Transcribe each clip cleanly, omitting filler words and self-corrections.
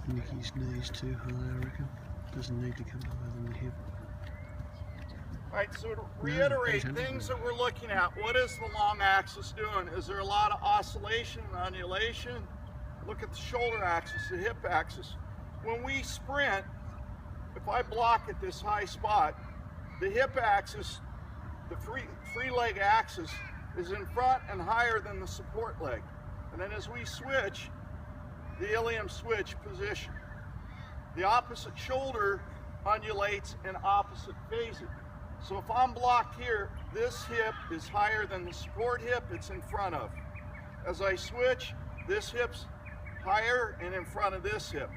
Nicky's knees too high, I reckon. Doesn't need to come higher than the hip. Alright, so to reiterate things that we're looking at, what is the long axis doing? Is there a lot of oscillation and undulation? Look at the shoulder axis, the hip axis. When we sprint, if I block at this high spot, the hip axis, the free leg axis, is in front and higher than the support leg. And then as we switch, the ilium switch position. The opposite shoulder undulates in opposite phases. So if I'm blocked here, this hip is higher than the support hip it's in front of. As I switch, this hip's higher and in front of this hip.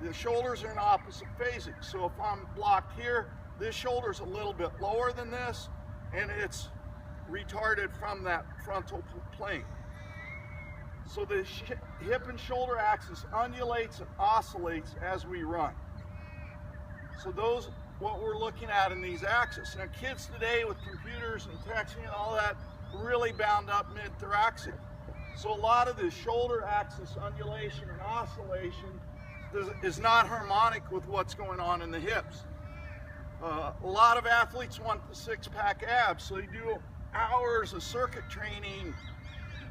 The shoulders are in opposite phases. So if I'm blocked here, this shoulder's a little bit lower than this, and it's retarded from that frontal plane. So the hip and shoulder axis undulates and oscillates as we run. So those what we're looking at in these axes. Now kids today with computers and texting and all that really bound up mid-thoracic. So a lot of the shoulder axis undulation and oscillation is not harmonic with what's going on in the hips. A lot of athletes want the six-pack abs, so they do hours of circuit training,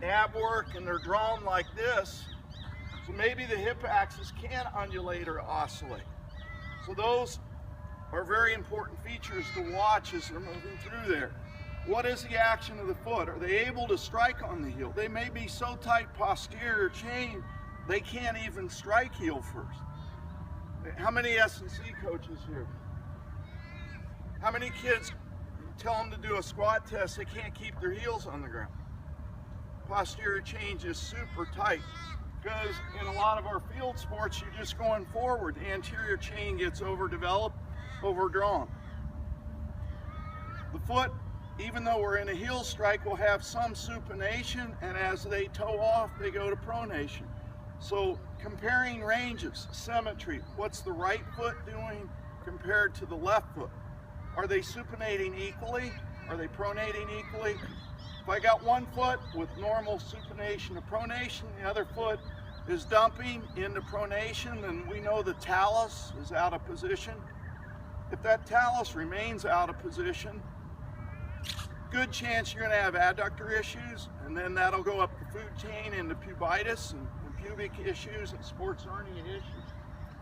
ab work, and they're drawn like this. So maybe the hip axis can undulate or oscillate. So those are very important features to watch as they're moving through there. What is the action of the foot? Are they able to strike on the heel? They may be so tight posterior chain they can't even strike heel first. How many S&C coaches here? How many kids tell them to do a squat test, they can't keep their heels on the ground? Posterior chain is super tight because in a lot of our field sports you're just going forward. The anterior chain gets overdeveloped, overdrawn. The foot, even though we're in a heel strike, will have some supination, and as they toe off they go to pronation. So comparing ranges, symmetry, what's the right foot doing compared to the left foot? Are they supinating equally? Are they pronating equally? If I got one foot with normal supination to pronation, the other foot is dumping into pronation, then we know the talus is out of position. If that talus remains out of position, good chance you're going to have adductor issues, and then that'll go up the food chain into pubitis and pubic issues and sports hernia issues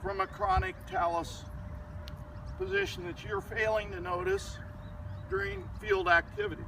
from a chronic talus position that you're failing to notice during field activity.